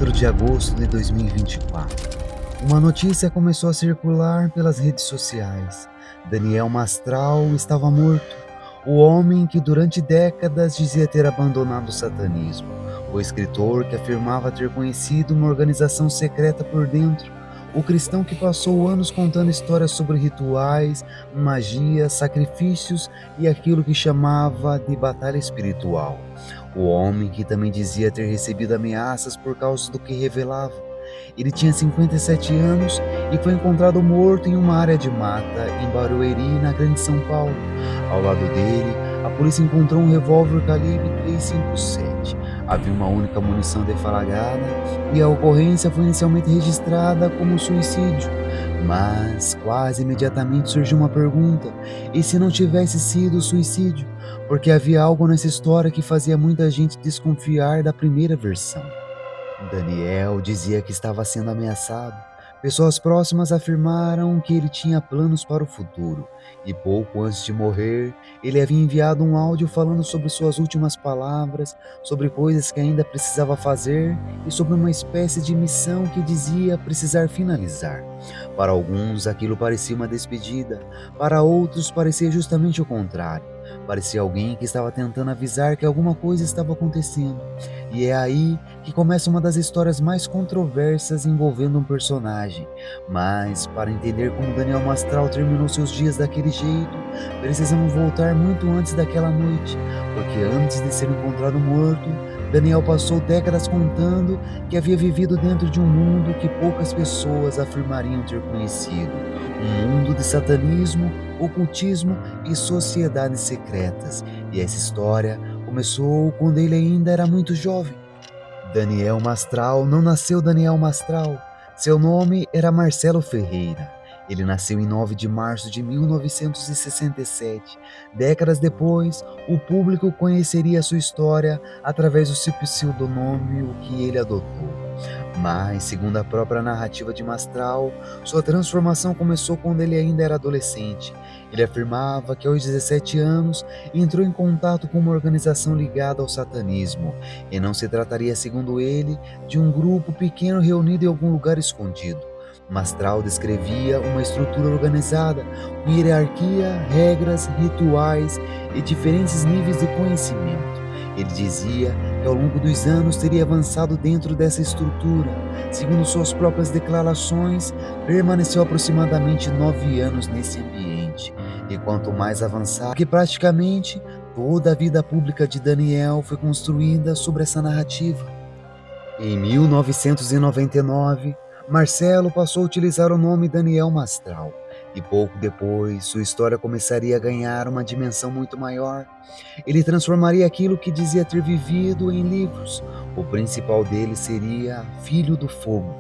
4 de agosto de 2024. Uma notícia começou a circular pelas redes sociais. Daniel Mastral estava morto. O homem que durante décadas dizia ter abandonado o satanismo. O escritor que afirmava ter conhecido uma organização secreta por dentro. O cristão que passou anos contando histórias sobre rituais, magia, sacrifícios e aquilo que chamava de batalha espiritual. O homem que também dizia ter recebido ameaças por causa do que revelava. Ele tinha 57 anos e foi encontrado morto em uma área de mata em Barueri, na Grande São Paulo. Ao lado dele, a polícia encontrou um revólver calibre 357. Havia uma única munição deflagrada e a ocorrência foi inicialmente registrada como suicídio. Mas quase imediatamente surgiu uma pergunta: e se não tivesse sido suicídio? Porque havia algo nessa história que fazia muita gente desconfiar da primeira versão. Daniel dizia que estava sendo ameaçado. Pessoas próximas afirmaram que ele tinha planos para o futuro, e pouco antes de morrer, ele havia enviado um áudio falando sobre suas últimas palavras, sobre coisas que ainda precisava fazer e sobre uma espécie de missão que dizia precisar finalizar. Para alguns, aquilo parecia uma despedida, para outros, parecia justamente o contrário. Parecia alguém que estava tentando avisar que alguma coisa estava acontecendo. E é aí que começa uma das histórias mais controversas envolvendo um personagem. Mas, para entender como Daniel Mastral terminou seus dias daquele jeito, precisamos voltar muito antes daquela noite, porque antes de ser encontrado morto, Daniel passou décadas contando que havia vivido dentro de um mundo que poucas pessoas afirmariam ter conhecido. Um mundo de satanismo, ocultismo e sociedades secretas. E essa história começou quando ele ainda era muito jovem. Daniel Mastral não nasceu Daniel Mastral. Seu nome era Marcelo Ferreira. Ele nasceu em 9 de março de 1967. Décadas depois, o público conheceria sua história através do pseudonômio que ele adotou. Mas, segundo a própria narrativa de Mastral, sua transformação começou quando ele ainda era adolescente. Ele afirmava que aos 17 anos entrou em contato com uma organização ligada ao satanismo, e não se trataria, segundo ele, de um grupo pequeno reunido em algum lugar escondido. Mastral descrevia uma estrutura organizada, com hierarquia, regras, rituais e diferentes níveis de conhecimento. Ele dizia que ao longo dos anos teria avançado dentro dessa estrutura. Segundo suas próprias declarações, permaneceu aproximadamente 9 anos nesse ambiente. E quanto mais avançava, que praticamente toda a vida pública de Daniel foi construída sobre essa narrativa. Em 1999, Marcelo passou a utilizar o nome Daniel Mastral, e pouco depois sua história começaria a ganhar uma dimensão muito maior. Ele transformaria aquilo que dizia ter vivido em livros. O principal deles seria Filho do Fogo.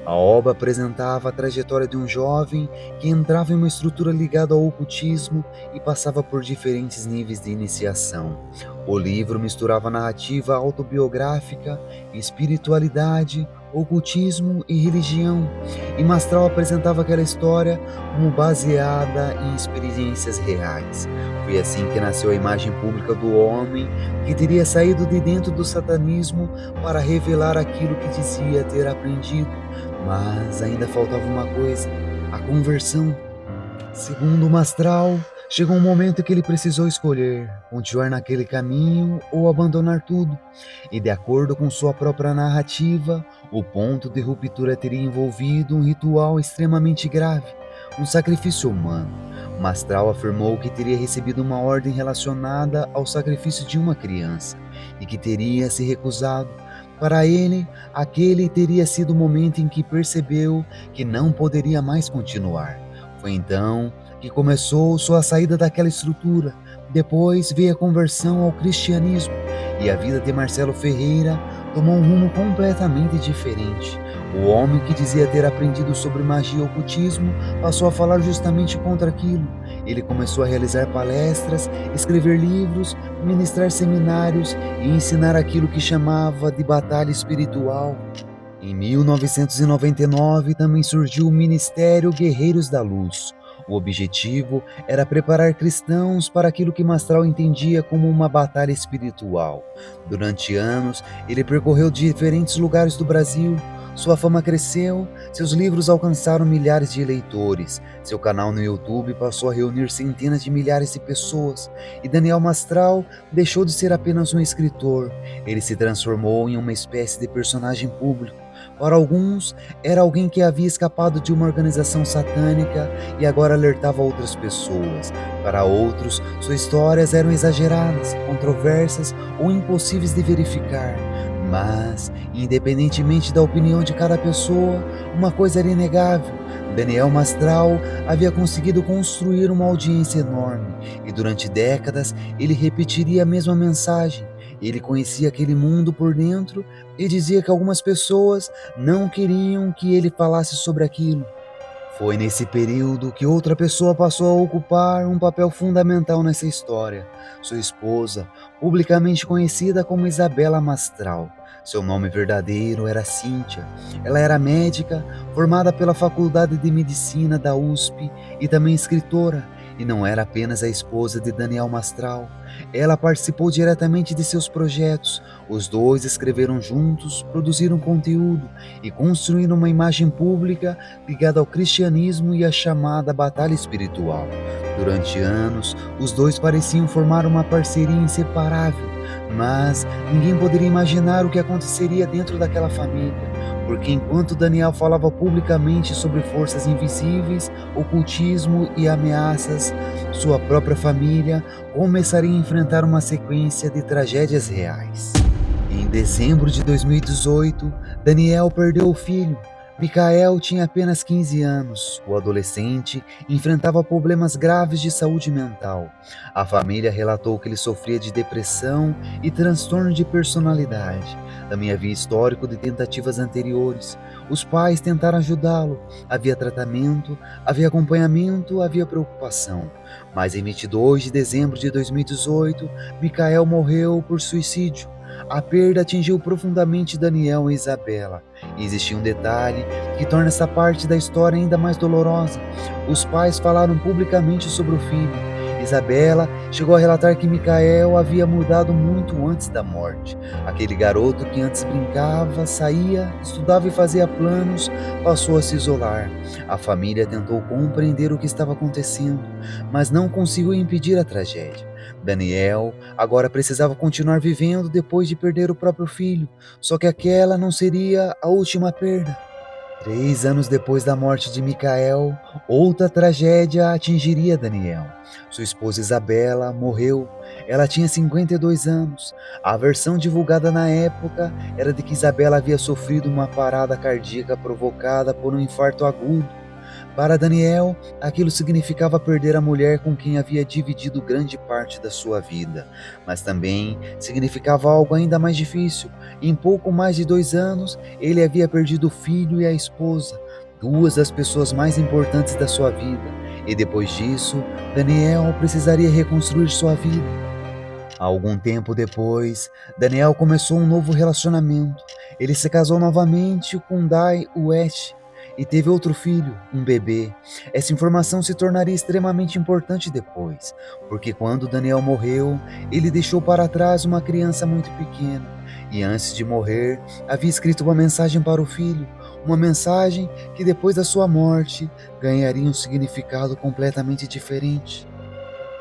A obra apresentava a trajetória de um jovem que entrava em uma estrutura ligada ao ocultismo e passava por diferentes níveis de iniciação. O livro misturava narrativa autobiográfica, espiritualidade, ocultismo e religião, e Mastral apresentava aquela história como baseada em experiências reais. Foi assim que nasceu a imagem pública do homem que teria saído de dentro do satanismo para revelar aquilo que dizia ter aprendido. Mas ainda faltava uma coisa: a conversão. Segundo Mastral, chegou um momento que ele precisou escolher continuar naquele caminho ou abandonar tudo. E de acordo com sua própria narrativa, o ponto de ruptura teria envolvido um ritual extremamente grave, um sacrifício humano. Mastral afirmou que teria recebido uma ordem relacionada ao sacrifício de uma criança e que teria se recusado. Para ele, aquele teria sido o momento em que percebeu que não poderia mais continuar. Foi então que começou sua saída daquela estrutura. Depois veio a conversão ao cristianismo, e a vida de Marcelo Ferreira tomou um rumo completamente diferente. O homem que dizia ter aprendido sobre magia e ocultismo passou a falar justamente contra aquilo. Ele começou a realizar palestras, escrever livros, ministrar seminários e ensinar aquilo que chamava de batalha espiritual. Em 1999 também surgiu o Ministério Guerreiros da Luz, O objetivo era preparar cristãos para aquilo que Mastral entendia como uma batalha espiritual. Durante anos, ele percorreu diferentes lugares do Brasil. Sua fama cresceu, seus livros alcançaram milhares de leitores, seu canal no YouTube passou a reunir centenas de milhares de pessoas, e Daniel Mastral deixou de ser apenas um escritor, ele se transformou em uma espécie de personagem público. Para alguns, era alguém que havia escapado de uma organização satânica e agora alertava outras pessoas. Para outros, suas histórias eram exageradas, controversas ou impossíveis de verificar. Mas, independentemente da opinião de cada pessoa, uma coisa era inegável: Daniel Mastral havia conseguido construir uma audiência enorme, e durante décadas ele repetiria a mesma mensagem. Ele conhecia aquele mundo por dentro e dizia que algumas pessoas não queriam que ele falasse sobre aquilo. Foi nesse período que outra pessoa passou a ocupar um papel fundamental nessa história: sua esposa, publicamente conhecida como Isabela Mastral. Seu nome verdadeiro era Cíntia. Ela era médica, formada pela Faculdade de Medicina da USP e também escritora. E não era apenas a esposa de Daniel Mastral. Ela participou diretamente de seus projetos. Os dois escreveram juntos, produziram conteúdo e construíram uma imagem pública ligada ao cristianismo e à chamada batalha espiritual. Durante anos, os dois pareciam formar uma parceria inseparável, mas ninguém poderia imaginar o que aconteceria dentro daquela família, porque enquanto Daniel falava publicamente sobre forças invisíveis, ocultismo e ameaças, sua própria família começaria a enfrentar uma sequência de tragédias reais. Em dezembro de 2018, Daniel perdeu o filho. Micael tinha apenas 15 anos. O adolescente enfrentava problemas graves de saúde mental. A família relatou que ele sofria de depressão e transtorno de personalidade. Também havia histórico de tentativas anteriores. Os pais tentaram ajudá-lo. Havia tratamento, havia acompanhamento, havia preocupação. Mas em 22 de dezembro de 2018, Micael morreu por suicídio. A perda atingiu profundamente Daniel e Isabela. E existia um detalhe que torna essa parte da história ainda mais dolorosa. Os pais falaram publicamente sobre o filho. Isabela chegou a relatar que Micael havia mudado muito antes da morte. Aquele garoto que antes brincava, saía, estudava e fazia planos, passou a se isolar. A família tentou compreender o que estava acontecendo, mas não conseguiu impedir a tragédia. Daniel agora precisava continuar vivendo depois de perder o próprio filho, só que aquela não seria a última perda. 3 anos depois da morte de Micael, outra tragédia atingiria Daniel. Sua esposa Isabela morreu. Ela tinha 52 anos. A versão divulgada na época era de que Isabela havia sofrido uma parada cardíaca provocada por um infarto agudo. Para Daniel, aquilo significava perder a mulher com quem havia dividido grande parte da sua vida, mas também significava algo ainda mais difícil. Em pouco mais de 2 anos, ele havia perdido o filho e a esposa, duas das pessoas mais importantes da sua vida, e depois disso, Daniel precisaria reconstruir sua vida. Algum tempo depois, Daniel começou um novo relacionamento. Ele se casou novamente com Dai West e teve outro filho, um bebê. Essa informação se tornaria extremamente importante depois, porque quando Daniel morreu, ele deixou para trás uma criança muito pequena. E antes de morrer, havia escrito uma mensagem para o filho, uma mensagem que depois da sua morte ganharia um significado completamente diferente.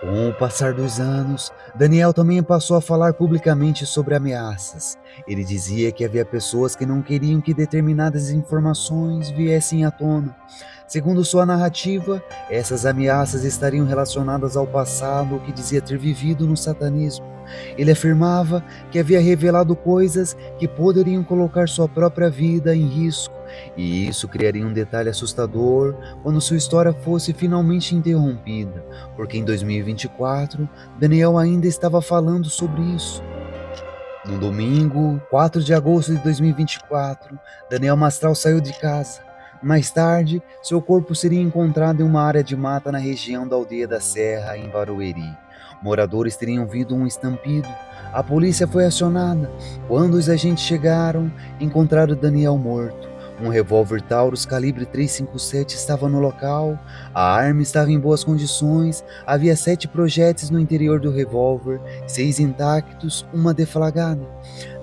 Com o passar dos anos, Daniel também passou a falar publicamente sobre ameaças. Ele dizia que havia pessoas que não queriam que determinadas informações viessem à tona. Segundo sua narrativa, essas ameaças estariam relacionadas ao passado que dizia ter vivido no satanismo. Ele afirmava que havia revelado coisas que poderiam colocar sua própria vida em risco, e isso criaria um detalhe assustador quando sua história fosse finalmente interrompida, porque em 2024, Daniel ainda estava falando sobre isso. No domingo, 4 de agosto de 2024, Daniel Mastral saiu de casa. Mais tarde, seu corpo seria encontrado em uma área de mata na região da Aldeia da Serra, em Barueri. Moradores teriam visto um estampido. A polícia foi acionada. Quando os agentes chegaram, encontraram Daniel morto. Um revólver Taurus calibre 357 estava no local, a arma estava em boas condições, havia 7 projéteis no interior do revólver, 6 intactos, uma deflagrada.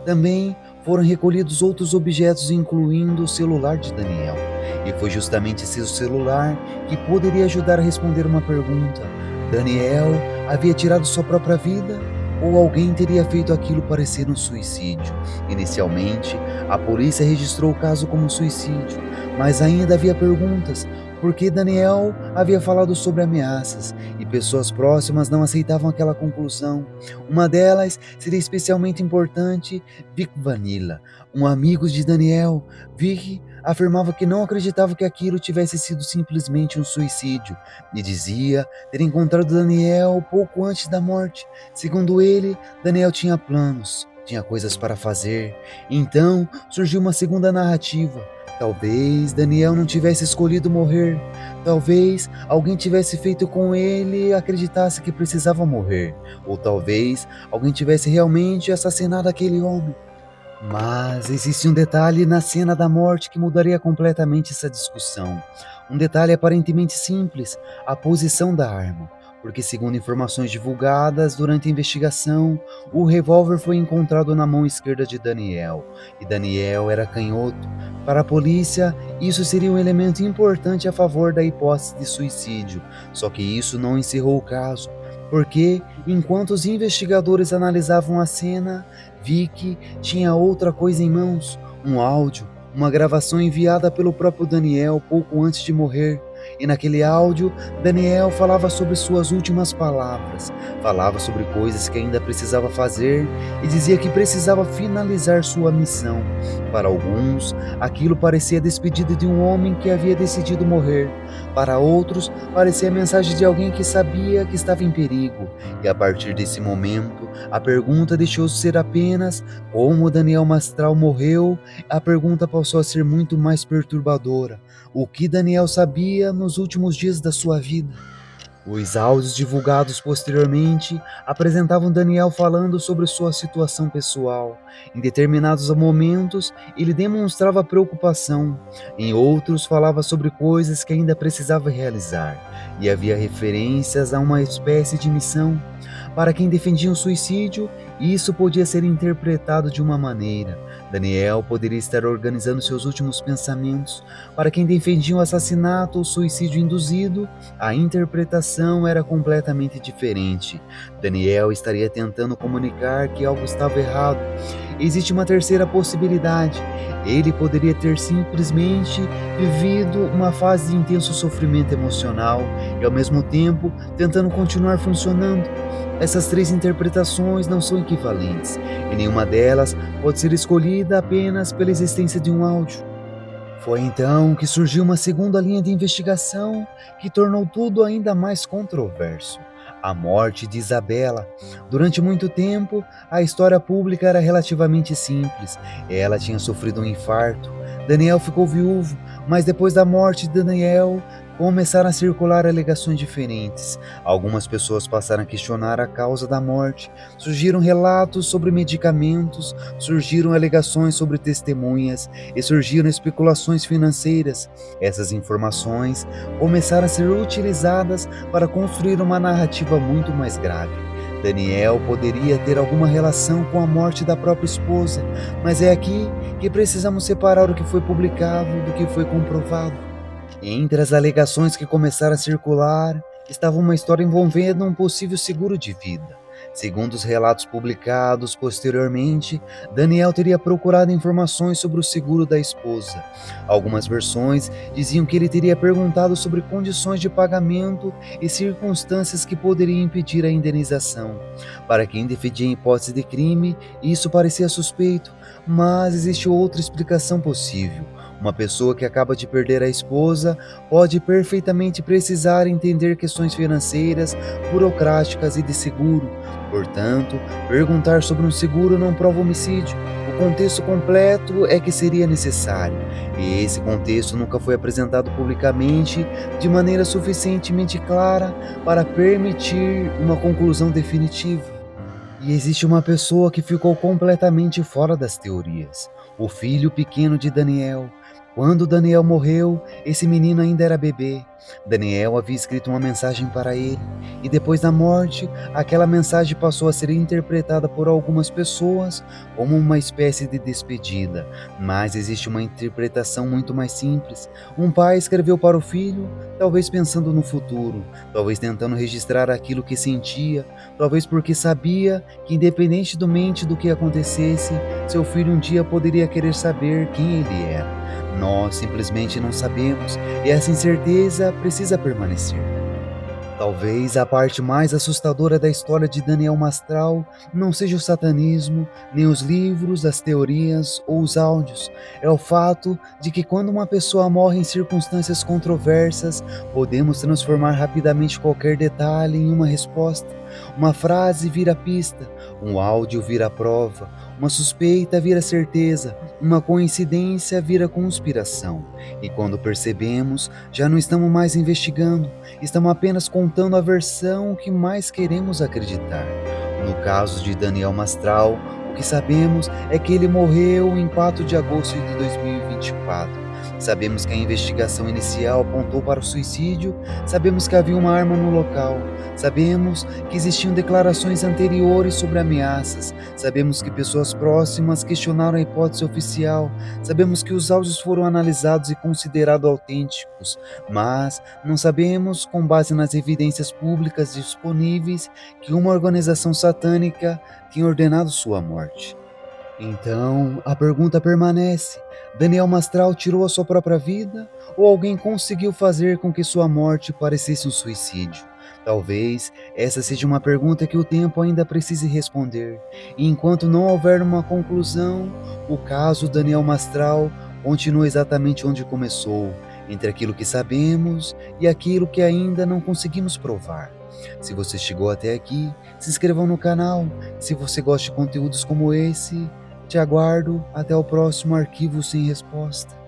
Também foram recolhidos outros objetos, incluindo o celular de Daniel. E foi justamente esse celular que poderia ajudar a responder uma pergunta: Daniel havia tirado sua própria vida? Ou alguém teria feito aquilo parecer um suicídio? Inicialmente, a polícia registrou o caso como suicídio, mas ainda havia perguntas, porque Daniel havia falado sobre ameaças e pessoas próximas não aceitavam aquela conclusão. Uma delas seria especialmente importante: Vic Vanilla, um amigo de Daniel. Vic afirmava que não acreditava que aquilo tivesse sido simplesmente um suicídio e dizia ter encontrado Daniel pouco antes da morte. Segundo ele, Daniel tinha planos, tinha coisas para fazer. Então surgiu uma segunda narrativa. Talvez Daniel não tivesse escolhido morrer. Talvez alguém tivesse feito com ele acreditasse que precisava morrer. Ou talvez alguém tivesse realmente assassinado aquele homem. Mas existe um detalhe na cena da morte que mudaria completamente essa discussão. Um detalhe aparentemente simples: a posição da arma. Porque, segundo informações divulgadas durante a investigação, o revólver foi encontrado na mão esquerda de Daniel, e Daniel era canhoto. Para a polícia, isso seria um elemento importante a favor da hipótese de suicídio. Só que isso não encerrou o caso, porque, enquanto os investigadores analisavam a cena, Vicky tinha outra coisa em mãos: um áudio, uma gravação enviada pelo próprio Daniel pouco antes de morrer. E naquele áudio, Daniel falava sobre suas últimas palavras, falava sobre coisas que ainda precisava fazer e dizia que precisava finalizar sua missão. Para alguns, aquilo parecia a despedida de um homem que havia decidido morrer. Para outros, parecia a mensagem de alguém que sabia que estava em perigo. E a partir desse momento, a pergunta deixou de ser apenas como Daniel Mastral morreu. A pergunta passou a ser muito mais perturbadora: o que Daniel sabia nos últimos dias da sua vida? Os áudios divulgados posteriormente apresentavam Daniel falando sobre sua situação pessoal. Em determinados momentos, ele demonstrava preocupação. Em outros, falava sobre coisas que ainda precisava realizar. E havia referências a uma espécie de missão. Para quem defendia o suicídio, isso podia ser interpretado de uma maneira: Daniel poderia estar organizando seus últimos pensamentos. Para quem defendia o assassinato ou suicídio induzido, a interpretação era completamente diferente. Daniel estaria tentando comunicar que algo estava errado. Existe uma terceira possibilidade: ele poderia ter simplesmente vivido uma fase de intenso sofrimento emocional e, ao mesmo tempo, tentando continuar funcionando. Essas três interpretações não são equivalentes, e nenhuma delas pode ser escolhida apenas pela existência de um áudio. Foi então que surgiu uma segunda linha de investigação que tornou tudo ainda mais controverso: a morte de Isabela. Durante muito tempo, a história pública era relativamente simples. Ela tinha sofrido um infarto. Daniel ficou viúvo, mas depois da morte de Daniel, começaram a circular alegações diferentes. Algumas pessoas passaram a questionar a causa da morte. Surgiram relatos sobre medicamentos, surgiram alegações sobre testemunhas e surgiram especulações financeiras. Essas informações começaram a ser utilizadas para construir uma narrativa muito mais grave. Daniel poderia ter alguma relação com a morte da própria esposa, mas é aqui que precisamos separar o que foi publicado do que foi comprovado. Entre as alegações que começaram a circular, estava uma história envolvendo um possível seguro de vida. Segundo os relatos publicados posteriormente, Daniel teria procurado informações sobre o seguro da esposa. Algumas versões diziam que ele teria perguntado sobre condições de pagamento e circunstâncias que poderiam impedir a indenização. Para quem defendia a hipótese de crime, isso parecia suspeito, mas existe outra explicação possível. Uma pessoa que acaba de perder a esposa pode perfeitamente precisar entender questões financeiras, burocráticas e de seguro. Portanto, perguntar sobre um seguro não prova homicídio. O contexto completo é que seria necessário, e esse contexto nunca foi apresentado publicamente de maneira suficientemente clara para permitir uma conclusão definitiva. E existe uma pessoa que ficou completamente fora das teorias: o filho pequeno de Daniel. Quando Daniel morreu, esse menino ainda era bebê. Daniel havia escrito uma mensagem para ele, e depois da morte, aquela mensagem passou a ser interpretada por algumas pessoas como uma espécie de despedida. Mas existe uma interpretação muito mais simples. Um pai escreveu para o filho, talvez pensando no futuro, talvez tentando registrar aquilo que sentia, talvez porque sabia que, independentemente do que acontecesse, seu filho um dia poderia querer saber quem ele era. Nós simplesmente não sabemos e essa incerteza precisa permanecer. Talvez a parte mais assustadora da história de Daniel Mastral não seja o satanismo, nem os livros, as teorias ou os áudios. É o fato de que quando uma pessoa morre em circunstâncias controversas, podemos transformar rapidamente qualquer detalhe em uma resposta. Uma frase vira pista, um áudio vira prova, uma suspeita vira certeza, uma coincidência vira conspiração. E quando percebemos, já não estamos mais investigando. Estamos apenas contando a versão que mais queremos acreditar. No caso de Daniel Mastral, o que sabemos é que ele morreu em 4 de agosto de 2024. Sabemos que a investigação inicial apontou para o suicídio, sabemos que havia uma arma no local, sabemos que existiam declarações anteriores sobre ameaças, sabemos que pessoas próximas questionaram a hipótese oficial, sabemos que os áudios foram analisados e considerados autênticos, mas não sabemos, com base nas evidências públicas disponíveis, que uma organização satânica tinha ordenado sua morte. Então, a pergunta permanece: Daniel Mastral tirou a sua própria vida ou alguém conseguiu fazer com que sua morte parecesse um suicídio? Talvez essa seja uma pergunta que o tempo ainda precise responder. E enquanto não houver uma conclusão, o caso Daniel Mastral continua exatamente onde começou, entre aquilo que sabemos e aquilo que ainda não conseguimos provar. Se você chegou até aqui, se inscreva no canal. Se você gosta de conteúdos como esse, te aguardo até o próximo Arquivo Sem Resposta.